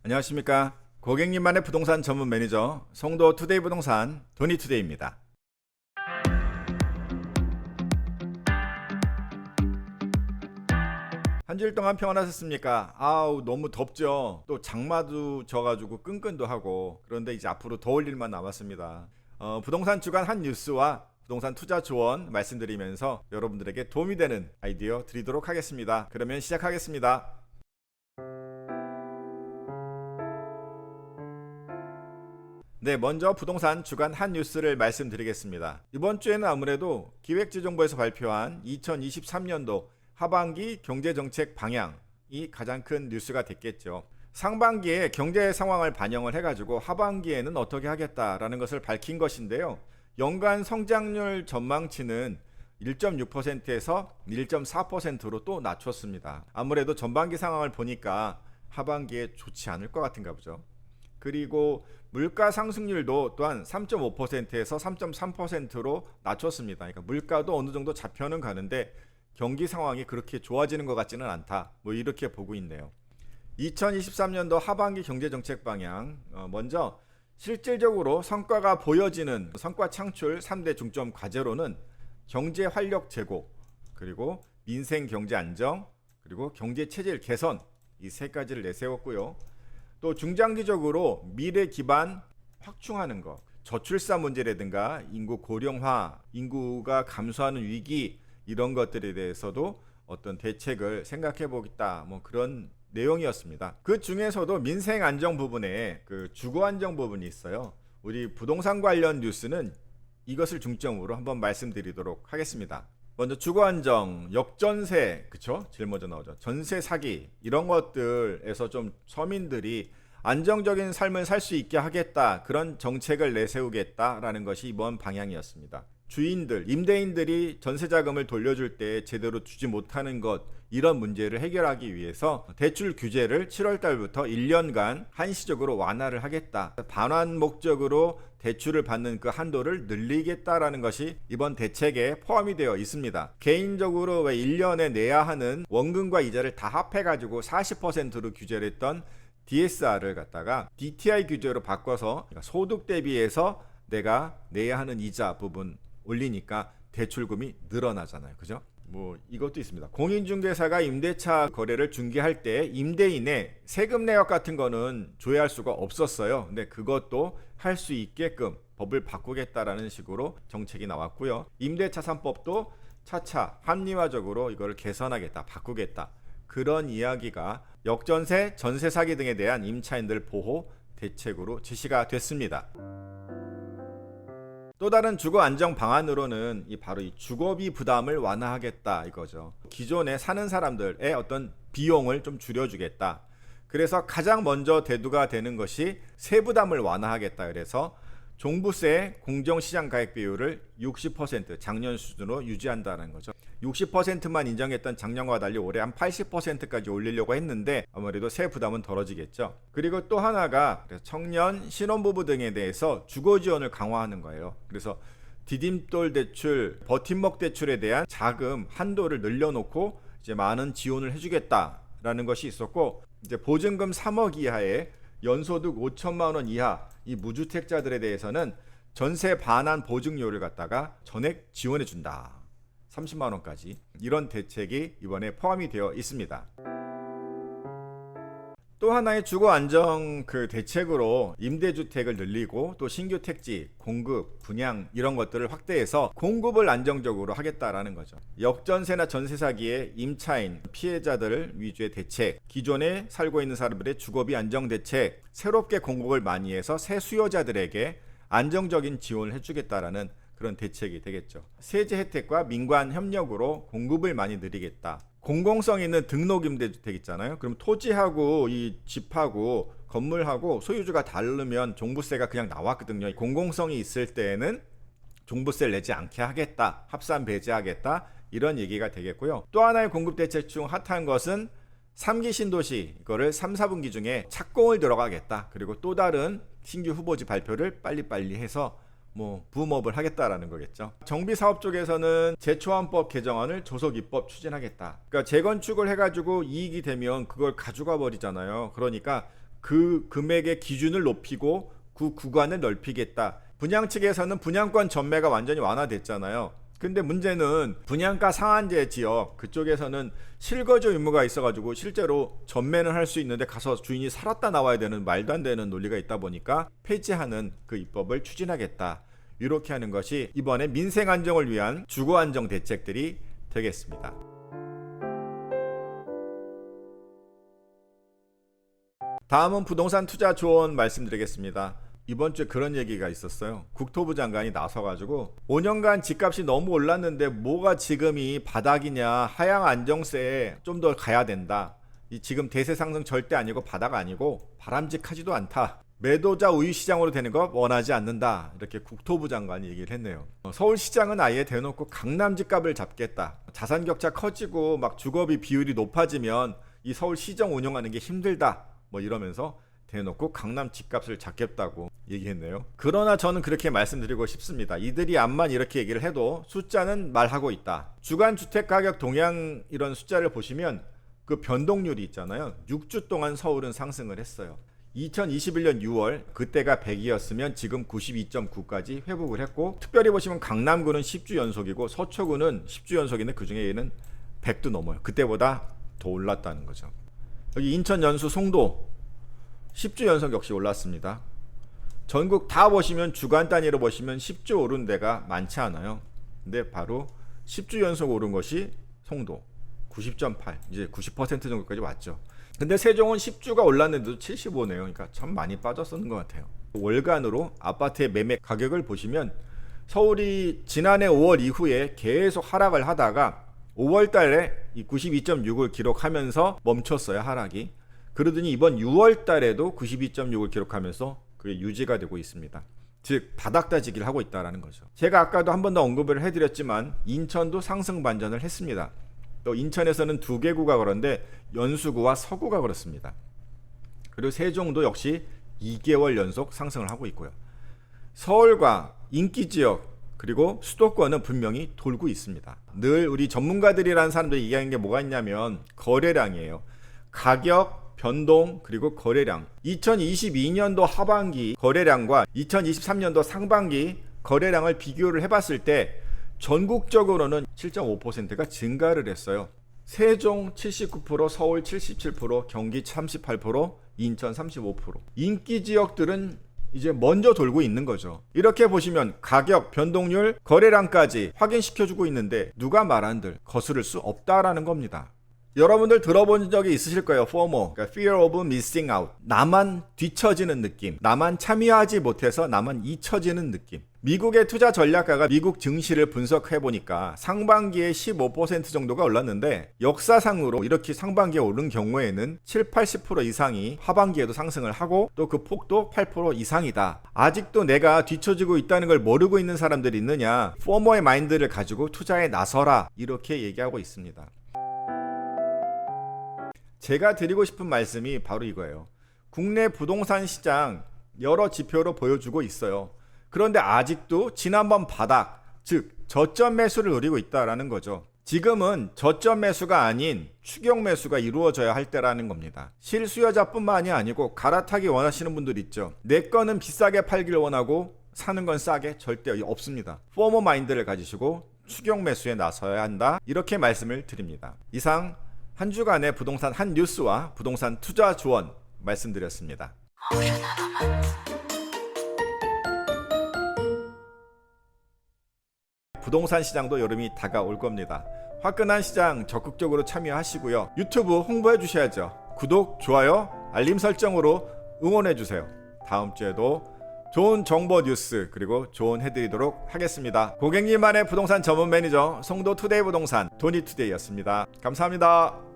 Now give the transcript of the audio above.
안녕하십니까. 고객님만의 부동산 전문 매니저 송도 투데이 부동산 도니투데이입니다. 한 주일 동안 평안하셨습니까? 아우 너무 덥죠. 또 장마도 져가지고 끈끈도 하고, 그런데 이제 앞으로 더울 일만 남았습니다. 부동산 주간 한 뉴스와 부동산 투자 조언 말씀드리면서 여러분들에게 도움이 되는 아이디어 드리도록 하겠습니다. 그러면 시작하겠습니다. 네, 먼저 부동산 주간 한 뉴스를 말씀드리겠습니다. 이번 주에는 아무래도 기획재정부에서 발표한 2023년도 하반기 경제정책 방향이 가장 큰 뉴스가 됐겠죠. 상반기에 경제 상황을 반영을 해가지고 하반기에는 어떻게 하겠다라는 것을 밝힌 것인데요. 연간 성장률 전망치는 1.6%에서 1.4%로 또 낮췄습니다. 아무래도 전반기 상황을 보니까 하반기에 좋지 않을 것 같은가 보죠. 그리고 물가 상승률도 또한 3.5%에서 3.3%로 낮췄습니다. 그러니까 물가도 어느 정도 잡혀는 가는데 경기 상황이 그렇게 좋아지는 것 같지는 않다. 이렇게 보고 있네요. 2023년도 하반기 경제정책 방향, 먼저 실질적으로 성과가 보여지는 성과 창출 3대 중점 과제로는 경제 활력 제고, 그리고 민생 경제 안정, 그리고 경제 체질 개선, 이 세 가지를 내세웠고요. 또 중장기적으로 미래 기반 확충하는 것, 저출산 문제라든가 인구 고령화, 인구가 감소하는 위기, 이런 것들에 대해서도 어떤 대책을 생각해 보겠다, 그런 내용이었습니다. 그 중에서도 민생 안정 부분에 그 주거 안정 부분이 있어요. 우리 부동산 관련 뉴스는 이것을 중점으로 한번 말씀드리도록 하겠습니다. 먼저 주거 안정, 역전세, 그쵸? 제일 먼저 나오죠. 전세 사기, 이런 것들에서 좀 서민들이 안정적인 삶을 살 수 있게 하겠다, 그런 정책을 내세우겠다라는 것이 이번 방향이었습니다. 주인들, 임대인들이 전세 자금을 돌려줄 때 제대로 주지 못하는 것, 이런 문제를 해결하기 위해서 대출 규제를 7월 달부터 1년간 한시적으로 완화를 하겠다. 반환 목적으로 대출을 받는 그 한도를 늘리겠다라는 것이 이번 대책에 포함이 되어 있습니다. 개인적으로 왜 1년에 내야 하는 원금과 이자를 다 합해가지고 40%로 규제를 했던 DSR을 갖다가 DTI 규제로 바꿔서 소득 대비해서 내가 내야 하는 이자 부분 올리니까 대출금이 늘어나잖아요. 그죠? 이것도 있습니다. 공인중개사가 임대차 거래를 중개할 때 임대인의 세금 내역 같은 거는 조회할 수가 없었어요. 근데 그것도 할 수 있게끔 법을 바꾸겠다라는 식으로 정책이 나왔고요. 임대차 3법도 차차 합리화적으로 이걸 개선하겠다, 바꾸겠다, 그런 이야기가 역전세, 전세 사기 등에 대한 임차인들 보호 대책으로 제시가 됐습니다. 또 다른 주거 안정 방안으로는 바로 이 주거비 부담을 완화하겠다, 이거죠. 기존에 사는 사람들의 어떤 비용을 좀 줄여주겠다. 그래서 가장 먼저 대두가 되는 것이 세부담을 완화하겠다. 그래서 종부세 공정시장 가액 비율을 60% 작년 수준으로 유지한다는 거죠. 60%만 인정했던 작년과 달리 올해 한 80%까지 올리려고 했는데 아무래도 세 부담은 덜어지겠죠. 그리고 또 하나가 청년, 신혼부부 등에 대해서 주거 지원을 강화하는 거예요. 그래서 디딤돌 대출, 버팀목 대출에 대한 자금 한도를 늘려놓고 이제 많은 지원을 해주겠다라는 것이 있었고, 이제 보증금 3억 이하에 연소득 5천만 원 이하 이 무주택자들에 대해서는 전세 반환 보증료를 갖다가 전액 지원해 준다. 30만 원까지. 이런 대책이 이번에 포함이 되어 있습니다. 또 하나의 주거 안정 대책으로 임대주택을 늘리고 또 신규 택지, 공급, 분양 이런 것들을 확대해서 공급을 안정적으로 하겠다라는 거죠. 역전세나 전세 사기의 임차인, 피해자들 위주의 대책, 기존에 살고 있는 사람들의 주거비 안정 대책, 새롭게 공급을 많이 해서 새 수요자들에게 안정적인 지원을 해주겠다라는 그런 대책이 되겠죠. 세제 혜택과 민관 협력으로 공급을 많이 늘리겠다. 공공성 있는 등록임대주택 있잖아요. 그럼 토지하고 이 집하고 건물하고 소유주가 다르면 종부세가 그냥 나왔거든요. 공공성이 있을 때에는 종부세를 내지 않게 하겠다, 합산 배제하겠다, 이런 얘기가 되겠고요. 또 하나의 공급 대책 중 핫한 것은 3기 신도시, 이거를 3, 4분기 중에 착공을 들어가겠다. 그리고 또 다른 신규 후보지 발표를 빨리빨리 해서 붐업을 하겠다라는 거겠죠. 정비사업 쪽에서는 제초안법 개정안을 조속 입법 추진하겠다. 그러니까 재건축을 해가지고 이익이 되면 그걸 가져가 버리잖아요. 그러니까 그 금액의 기준을 높이고 그 구간을 넓히겠다. 분양 측에서는 분양권 전매가 완전히 완화됐잖아요. 근데 문제는 분양가 상한제 지역 그쪽에서는 실거주 의무가 있어가지고 실제로 전매는 할 수 있는데 가서 주인이 살았다 나와야 되는 말도 안 되는 논리가 있다 보니까 폐지하는 그 입법을 추진하겠다. 이렇게 하는 것이 이번에 민생 안정을 위한 주거 안정 대책들이 되겠습니다. 다음은 부동산 투자 조언 말씀드리겠습니다. 이번 주에 그런 얘기가 있었어요. 국토부 장관이 나서가지고 5년간 집값이 너무 올랐는데 뭐가 지금이 바닥이냐, 하향 안정세에 좀 더 가야 된다. 이 지금 대세 상승 절대 아니고 바닥 아니고 바람직하지도 않다. 매도자 우위 시장으로 되는 거 원하지 않는다. 이렇게 국토부 장관이 얘기를 했네요. 서울시장은 아예 대놓고 강남 집값을 잡겠다. 자산 격차 커지고 막 주거비 비율이 높아지면 이 서울시정 운영하는 게 힘들다. 뭐 이러면서 대놓고 강남 집값을 잡겠다고 얘기했네요. 그러나 저는 그렇게 말씀드리고 싶습니다. 이들이 암만 이렇게 얘기를 해도 숫자는 말하고 있다. 주간 주택가격 동향 이런 숫자를 보시면 그 변동률이 있잖아요. 6주 동안 서울은 상승을 했어요. 2021년 6월 그때가 100이었으면 지금 92.9까지 회복을 했고, 특별히 보시면 강남구는 10주 연속이고 서초구는 10주 연속인데 그중에 얘는 100도 넘어요. 그때보다 더 올랐다는 거죠. 여기 인천 연수 송도 10주 연속 역시 올랐습니다. 전국 다 보시면 주간 단위로 보시면 10주 오른 데가 많지 않아요. 근데 바로 10주 연속 오른 것이 송도 90.8, 이제 90% 정도까지 왔죠. 근데 세종은 10주가 올랐는데도 75네요. 그러니까 참 많이 빠졌었는 것 같아요. 월간으로 아파트의 매매 가격을 보시면 서울이 지난해 5월 이후에 계속 하락을 하다가 5월 달에 이 92.6을 기록하면서 멈췄어요, 하락이. 그러더니 이번 6월 달에도 92.6을 기록하면서 그게 유지가 되고 있습니다. 즉 바닥 다지기를 하고 있다는 거죠. 제가 아까도 한 번 더 언급을 해드렸지만 인천도 상승 반전을 했습니다. 또 인천에서는 두 개 구가 그런데 연수구와 서구가 그렇습니다. 그리고 세종도 역시 2개월 연속 상승을 하고 있고요. 서울과 인기지역 그리고 수도권은 분명히 돌고 있습니다. 늘 우리 전문가들이라는 사람들이 얘기하는 게 뭐가 있냐면 거래량이에요. 가격, 변동, 그리고 거래량. 2022년도 하반기 거래량과 2023년도 상반기 거래량을 비교를 해봤을 때 전국적으로는 7.5%가 증가를 했어요. 세종 79%, 서울 77%, 경기 38%, 인천 35%. 인기 지역들은 이제 먼저 돌고 있는 거죠. 이렇게 보시면 가격, 변동률, 거래량까지 확인시켜주고 있는데 누가 말한들 거스를 수 없다라는 겁니다. 여러분들 들어본 적이 있으실 거예요. FOMO, 그러니까 Fear of Missing Out. 나만 뒤처지는 느낌, 나만 참여하지 못해서 나만 잊혀지는 느낌. 미국의 투자 전략가가 미국 증시를 분석해 보니까 상반기에 15% 정도가 올랐는데 역사상으로 이렇게 상반기에 오른 경우에는 7-80% 이상이 하반기에도 상승을 하고 또 그 폭도 8% 이상이다. 아직도 내가 뒤처지고 있다는 걸 모르고 있는 사람들이 있느냐? FOMO의 마인드를 가지고 투자에 나서라. 이렇게 얘기하고 있습니다. 제가 드리고 싶은 말씀이 바로 이거예요. 국내 부동산 시장 여러 지표로 보여주고 있어요. 그런데 아직도 지난번 바닥, 즉 저점 매수를 노리고 있다라는 거죠. 지금은 저점 매수가 아닌 추격 매수가 이루어져야 할 때라는 겁니다. 실수요자뿐만이 아니고 갈아타기 원하시는 분들 있죠. 내 거는 비싸게 팔기를 원하고 사는 건 싸게 절대 없습니다. 포모 마인드를 가지시고 추격 매수에 나서야 한다. 이렇게 말씀을 드립니다. 이상 한 주간의 부동산 한 뉴스와 부동산 투자 조언 말씀드렸습니다. 부동산 시장도 여름이 다가올 겁니다. 화끈한 시장 적극적으로 참여하시고요. 유튜브 홍보해 주셔야죠. 구독, 좋아요, 알림 설정으로 응원해 주세요. 다음 주에도 좋은 정보 뉴스 그리고 조언해드리도록 하겠습니다. 고객님만의 부동산 전문 매니저 송도투데이 부동산 도니투데이였습니다. 감사합니다.